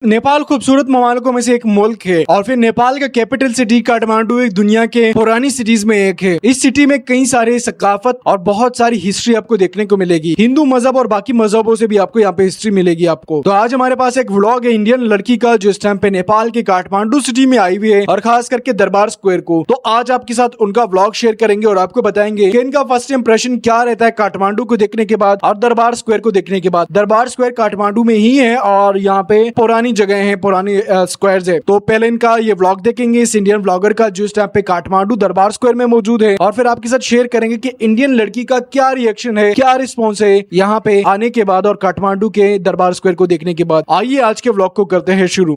नेपाल खूबसूरत ममालिकों में से एक मुल्क है और फिर नेपाल का कैपिटल सिटी काठमांडू एक दुनिया के पुरानी सिटीज में एक है। इस सिटी में कई सारे सकाफत और बहुत सारी हिस्ट्री आपको देखने को मिलेगी। हिंदू मजहब और बाकी मजहबों से भी आपको यहाँ पे हिस्ट्री मिलेगी आपको। तो आज हमारे पास एक व्लॉग है इंडियन लड़की का जो इस टाइम पे नेपाल के काठमांडू सिटी में आई हुई है और खास करके दरबार स्क्वायर को। तो आज आपके साथ उनका व्लॉग शेयर करेंगे और आपको बताएंगे कि इनका फर्स्ट इंप्रेशन क्या रहता है काठमांडू को देखने के बाद और दरबार स्क्वायर को देखने के बाद। दरबार स्क्वायर काठमांडू में ही है और यहाँ पे पुरानी जगह है, पुरानी स्क्वायर्स है। तो पहले इनका ये व्लॉग देखेंगे इस इंडियन व्लॉगर का जो इस टाइम पे काठमांडू दरबार स्क्वायर में मौजूद है और फिर आपके साथ शेयर करेंगे कि इंडियन लड़की का क्या रिएक्शन है, क्या रिस्पॉन्स है यहाँ पे आने के बाद और काठमांडू के दरबार स्क्वायर को देखने के बाद। आइए आज के व्लॉग को करते हैं शुरू।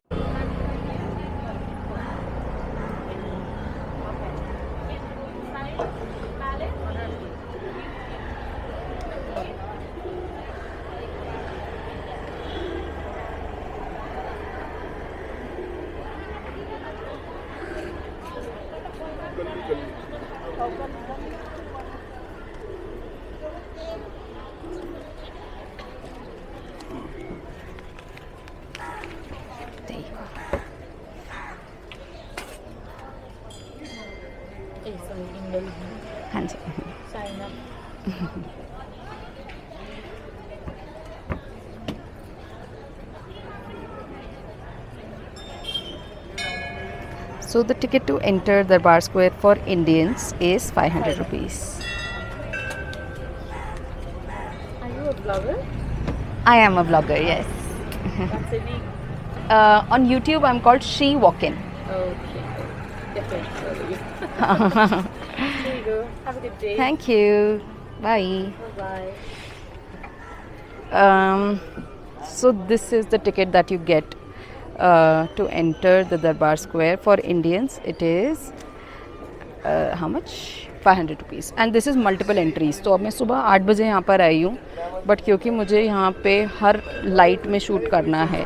हाँ जी। So the ticket to enter Darbar Square for Indians is 500 rupees. Are you a blogger? I am a vlogger, yes. What's your name? On YouTube, I'm called She Walkin. Okay. Definitely follow you. Here you go. Have a good day. Thank you. Bye. Bye-bye. So this is the ticket that you get to enter the Darbar Square for Indians. It is how much? 500 rupees. And this is multiple entries. तो अब मैं सुबह 8 बजे यहाँ पर आई हूँ, but क्योंकि मुझे यहाँ पे हर लाइट में शूट करना है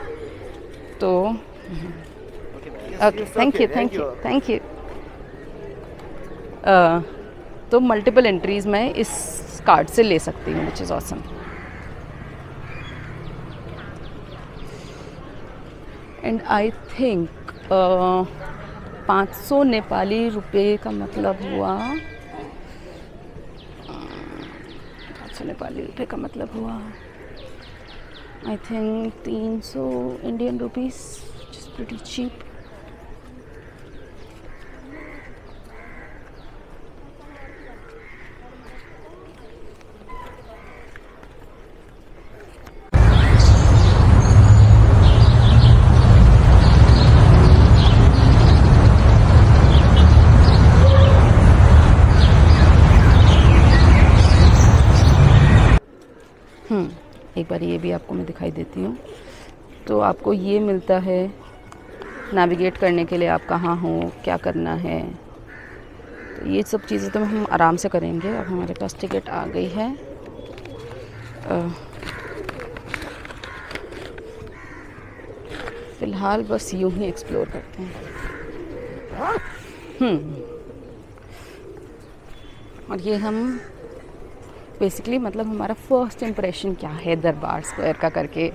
तो ओके थैंक यू तो मल्टीपल एंट्रीज मैं इस कार्ड से ले सकती हूँ, which is awesome. And I think 500 Nepali रुपए का मतलब हुआ 500 नेपाली रुपए का मतलब हुआ I think 300 Indian rupees, which is pretty cheap. एक बार ये भी आपको मैं दिखाई देती हूँ। तो आपको ये मिलता है नेविगेट करने के लिए, आप कहाँ हो, क्या करना है। तो ये सब चीज़ें तो हम आराम से करेंगे। अब हमारे पास टिकट आ गई है। फ़िलहाल बस यूँ ही एक्सप्लोर करते हैं। और ये हम बेसिकली मतलब हमारा फर्स्ट इम्प्रेशन क्या है दरबार स्क्वायर का करके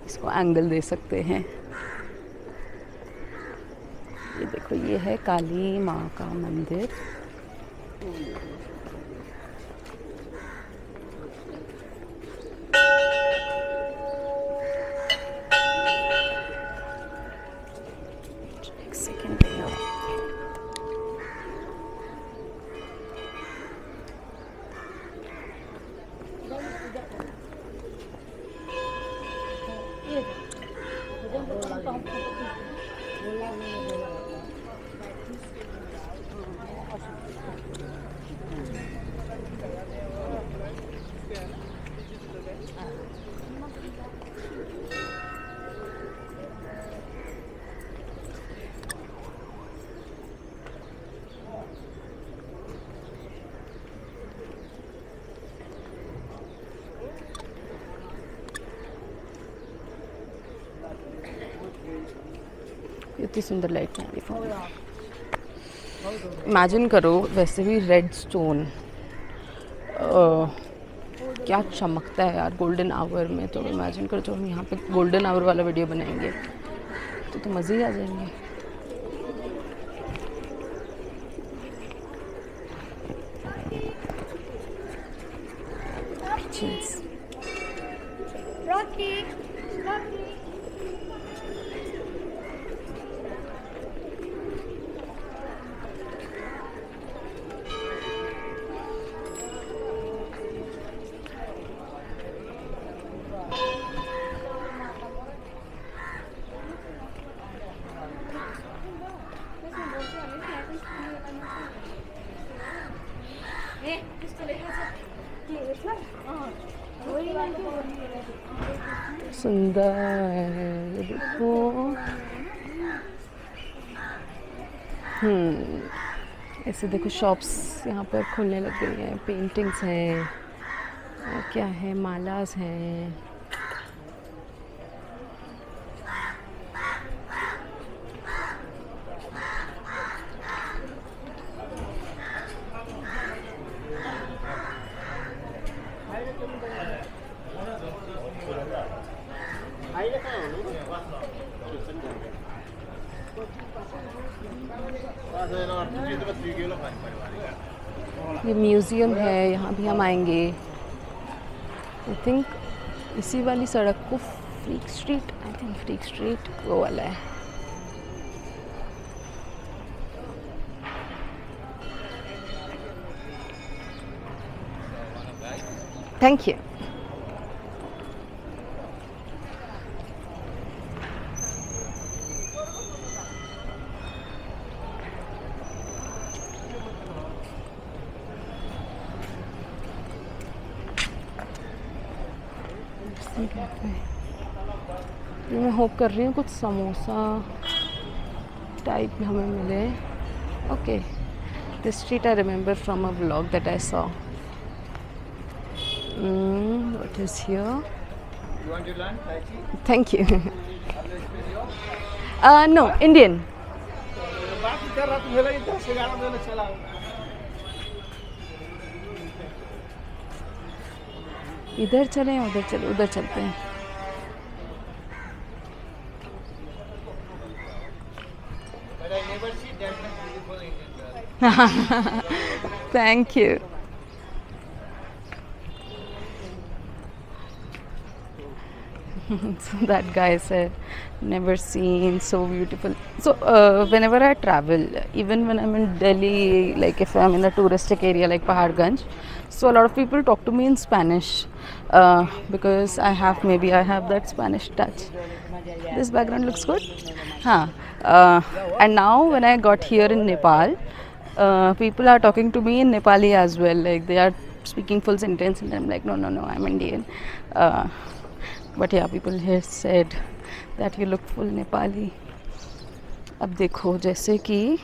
इसको एंगल दे सकते हैं। ये देखो, ये है काली माँ का मंदिर। एक सेकेंड इतनी सुंदर लाइट नहीं है फोन। इमेजिन करो वैसे भी रेड स्टोन क्या चमकता है यार गोल्डन आवर में। तो इमेजिन करो जो हम यहाँ पे गोल्डन आवर वाला वीडियो बनाएंगे तो मज़े ही आ जाएंगे। Cheers. Rocky. Rocky. सुंदर है, देखो। ऐसे देखो शॉप्स यहाँ पर खुलने लग गई हैं, पेंटिंग्स हैं, और क्या है, मालास हैं। ये म्यूज़ियम है, यहाँ भी हम आएंगे। आई थिंक इसी वाली सड़क को freak street, I think freak street वो वाला है। Thank you. मैं होप कर रही हूँ कुछ समोसा टाइप हमें मिले। Okay, this street I remember from a vlog that I saw. What is here? You want to learn Tai Chi? Thank you. No, Indian. बात कर रहा तू हेला 10-11 बजे चला। इधर चलें या उधर चले? उधर चलते हैं। But I never see that much beautiful Indian girl. Thank you. So that guy said, never seen so beautiful. So whenever I travel, even when I'm in Delhi, like if I'm in a touristic area like Paharganj, so a lot of people talk to me in Spanish because I have that Spanish touch. This background looks good. And now when I got here in Nepal, people are talking to me in Nepali as well. Like they are speaking full sentence, and I'm like, no, I'm Indian. But yeah, people here said that you look full Nepali. अब देखो, जैसे कि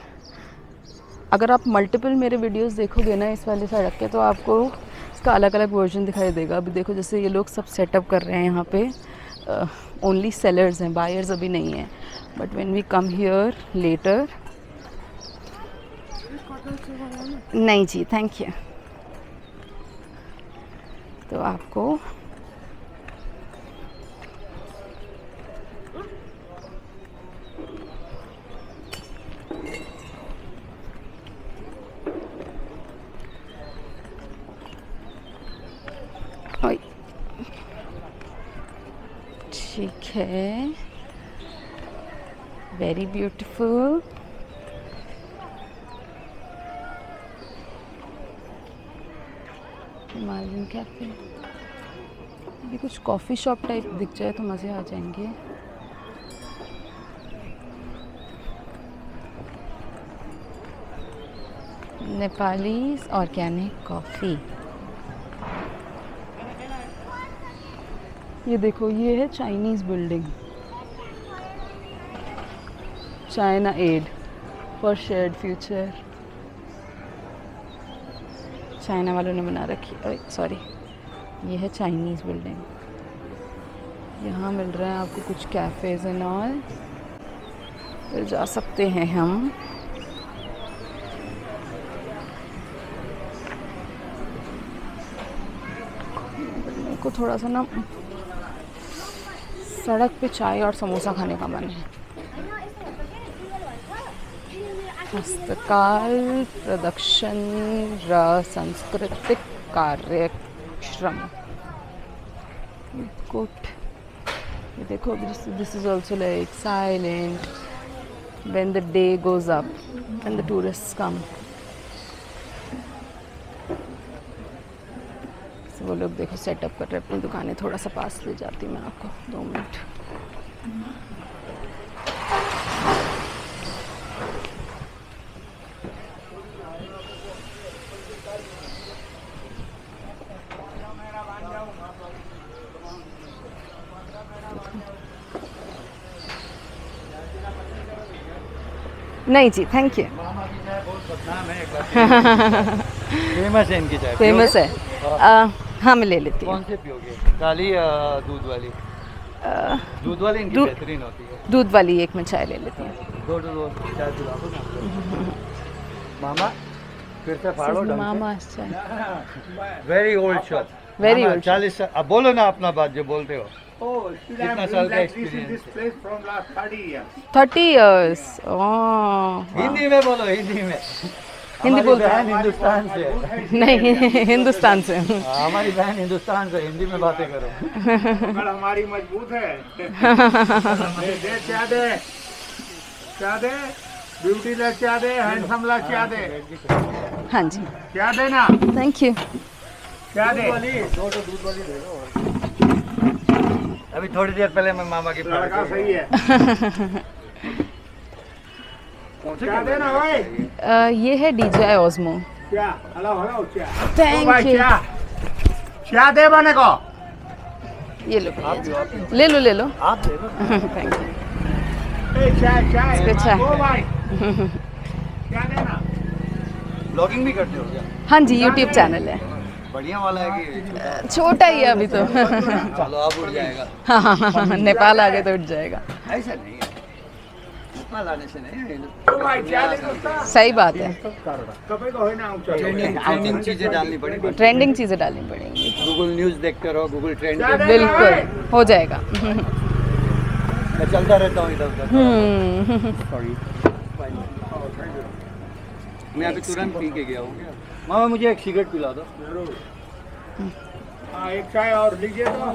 अगर आप multiple मेरे videos देखोगे ना इस वाली सड़क के, तो आपको इसका अलग अलग वर्जन दिखाई देगा। अभी देखो, जैसे ये लोग सब सेटअप कर रहे हैं यहाँ पे, ओनली सेलर्स हैं, बायर्स अभी नहीं हैं। But when we come here later, नहीं जी, थैंक यू। तो आपको ठीक है, वेरी ब्यूटीफुल। हिमालयन कैफे, अभी कुछ कॉफ़ी शॉप टाइप दिख जाए तो मज़े आ जाएंगे। Nepali organic coffee. ये देखो, ये है Chinese building, China aid for shared future. China वालों ने बना रखी है, सॉरी, ये है चाइनीज़ बिल्डिंग। यहाँ मिल रहा है आपको कुछ कैफ़ेज़ एंड ऑल, फिर जा सकते हैं हम। मेरे को थोड़ा सा ना सड़क पे चाय और समोसा खाने का मन है। हस्तकाल प्रदर्शन र सांस्कृतिक कार्यक्रम। गुड। ये देखो, this is also like silent when the day goes up and the tourists come. So वो लोग देखो सेटअप कर रहे हैं अपनी दुकानें। थोड़ा सा पास ले जाती मैं आपको, 2 मिनट। नहीं जी, थैंक यू। फेमस है इनकी चाय। फेमस है। हाँ, मैं ले लेती हूँ। कौन से पियोगे, काली या दूध वाली? दूध वाली इनकी बेहतरीन होती है। दूध वाली एक मैं चाय ले लेती हूँ। दो चाय पिला दो ना। मामा फिर से फाड़ो ढंग से। मामा चाय। Very old shop. Very old. 40 साल। अब बोलो ना अपना बात जो बोलते हो। कितना साल का experience? 30 years. Oh. हिंदी में बोलो, हिंदी में। हिंदी हमारी बोलते बहन हिंदुस्तान से है। नहीं, हिंदुस्तान से। हमारी बहन हिंदुस्तान से, हिंदी में बातें करो। कल हमारी मजबूत है। दे क्या दे, क्या दे, ब्यूटी ला क्या दे, हैंडसम ला क्या दे, हाँ जी, क्या देना, थैंक यू। क्या दे। दो दूध वाली दे दो। अभी थोड़ी देर पहले मैं मामा की लड़का सही है। क्या देना भाई? ये है DJI Osmo। क्या हेलो हेलो क्या, Thank ओ भाई, you. क्या दे बने को? ये लो भैया, ले लो ले लो। आप दे दो। Thank you. ए, चाय चाय, इसमें चाय। ओ भाई, क्या देना? ब्लॉगिंग भी करते हो क्या? हाँ जी, YouTube चैनल है। बढ़िया वाला है कि छोटा ही है अभी तो। चलो अब उड़ जाएगा। हाँ, नेपाल आ गए तो उठ जाएगा। ऐसा नहीं है, नेपाल आने से नहीं है। ओ भाई, क्या दे दोस्ता? सही बात है। कभी को है ना ऊंचा। ट्रेंडिंग चीजें डालनी पड़ेगी। ट्रेंडिंग चीज़ें डालनी पड़ेंगी। गूगल न्यूज़ देखते रहो, गूगल ट्रेंड क्या दे? बिल्कुल हो जाएगा। मैं चलता रहता हूँ इधर उधर। सॉरी, मैं अभी तुरंत पी के गया हूँ। मामा मुझे एक सिगरेट पिला दो। हाँ, एक चाय और लीजिए तो।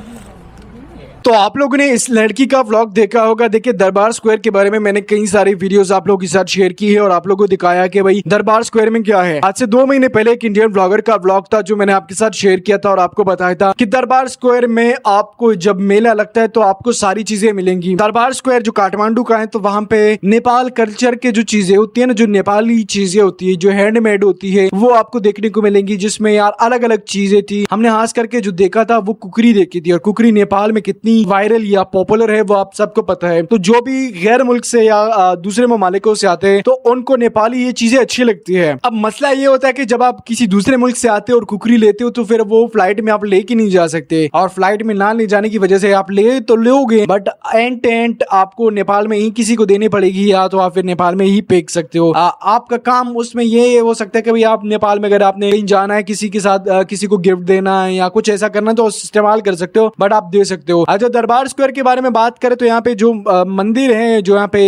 तो आप लोगों ने इस लड़की का व्लॉग देखा होगा। देखिए, दरबार स्क्वायर के बारे में मैंने कई सारी वीडियोस आप लोगों के साथ शेयर की है और आप लोगों को दिखाया कि भाई दरबार स्क्वायर में क्या है। आज से 2 महीने पहले एक इंडियन ब्लॉगर का व्लॉग था जो मैंने आपके साथ शेयर किया था और आपको बताया था कि दरबार स्क्वायर में आपको जब मेला लगता है तो आपको सारी चीजें मिलेंगी। दरबार स्क्वायर जो काठमांडू का है, तो वहां पे नेपाल कल्चर के जो चीजें होती है ना, जो नेपाली चीजें होती है, जो हैंडमेड होती है, वो आपको देखने को मिलेंगी। जिसमें यार अलग अलग चीजें थी। हमने खास करके जो देखा था वो कुकरी देखी थी, और कुकरी नेपाल में कितनी वायरल या पॉपुलर है वो आप सबको पता है। तो जो भी गैर मुल्क से या दूसरे ममालिकों से आते हैं तो उनको नेपाली ये चीजें अच्छी लगती है। अब मसला ये होता है कि जब आप किसी दूसरे मुल्क से आते हो और कुकरी लेते हो तो फिर वो फ्लाइट में आप लेके नहीं जा सकते, और फ्लाइट में ना ले जाने की वजह से आप ले तो लोगे बट एंड आपको नेपाल में ही किसी को देनी पड़ेगी, या तो आप फिर नेपाल में ही फेंक सकते हो। आपका काम उसमें ये हो सकता है कि भाई आप नेपाल में अगर आपने कहीं जाना है, किसी के साथ किसी को गिफ्ट देना है या कुछ ऐसा करना, तो इस्तेमाल कर सकते हो, बट आप दे सकते हो। अच्छा, दरबार स्क्वायर के बारे में बात करें तो यहाँ पे जो मंदिर है, जो यहाँ पे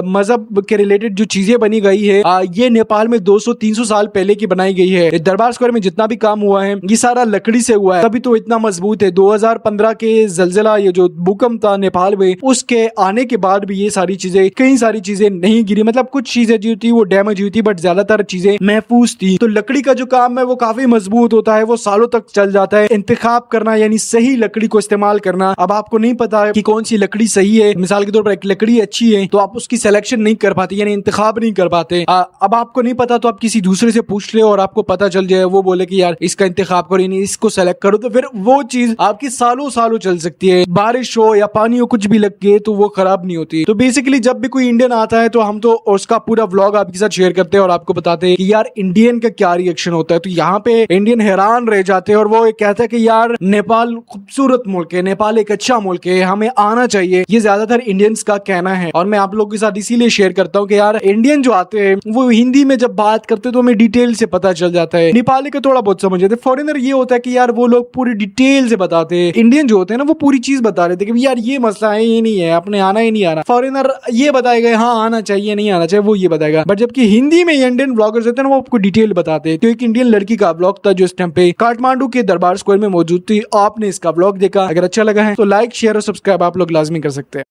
मजहब के रिलेटेड जो चीजें बनी गई है, ये नेपाल में 200-300 साल पहले की बनाई गई है। दरबार स्क्वायर में जितना भी काम हुआ है ये सारा लकड़ी से हुआ है, तभी तो इतना मजबूत है। 2015 के जलजला, ये जो भूकंप था नेपाल में, उसके आने के बाद भी ये सारी चीजें, कई सारी चीजें नहीं गिरी। मतलब कुछ चीजें जो थी वो डैमेज हुई थी, बट ज्यादातर चीजें महफूज थी। तो लकड़ी का जो काम है वो काफी मजबूत होता है, वो सालों तक चल जाता है। इंतखाब करना यानी सही लकड़ी को इस्तेमाल करना। अब आपको नहीं पता कि कौन सी लकड़ी सही है, मिसाल के तौर पर एक लकड़ी अच्छी है तो आप उसकी सिलेक्शन नहीं कर पाते, यानी इंतखाब नहीं कर पाते। अब आपको नहीं पता तो आप किसी दूसरे से पूछ ले और आपको पता चल जाए, वो बोले कि यार इसका इंतखाब करो, यानी इसको सेलेक्ट करो, तो फिर वो चीज आपकी सालों सालों चल सकती है। बारिश हो या पानी हो, कुछ भी लग गए तो वो खराब नहीं होती। तो बेसिकली जब भी कोई इंडियन आता है तो हम तो उसका पूरा व्लॉग आपके साथ शेयर करते हैं और आपको बताते हैं कि यार इंडियन का क्या रिएक्शन होता है। तो यहाँ पे इंडियन हैरान रह जाते हैं और वो कहता है कि यार नेपाल खूबसूरत मुल्क है, नेपाल एक अच्छा अच्छा मुल्क है, हमें आना चाहिए, ये ज्यादातर इंडियंस का कहना है। और मैं आप लोगों के साथ इसीलिए शेयर करता हूँ कि यार इंडियन जो आते हैं वो हिंदी में जब बात करते हैं तो हमें डिटेल से पता चल जाता है। नेपाली का थोड़ा बहुत समझ जाते, फॉरेनर ये होता है कि यार वो लोग पूरी डिटेल से बताते हैं। इंडियन जो होते हैं ना वो पूरी चीज बता रहे थे कि यार ये मसला है, ये नहीं है, अपने आना ही नहीं आना। फॉरेनर ये बताएगा हाँ आना चाहिए नहीं आना चाहिए, वो ये बताएगा। बट जबकि हिंदी में इंडियन ब्लॉगर्स होते हैं ना वो आपको डिटेल बताते हैं। तो एक इंडियन लड़की का ब्लॉग था जो इस टाइम पे काठमांडू के दरबार स्क्वायर में मौजूद थी। आपने इसका ब्लॉग देखा, अगर अच्छा लगा है तो लाइक शेयर और सब्सक्राइब आप लोग लाजमी कर सकते हैं।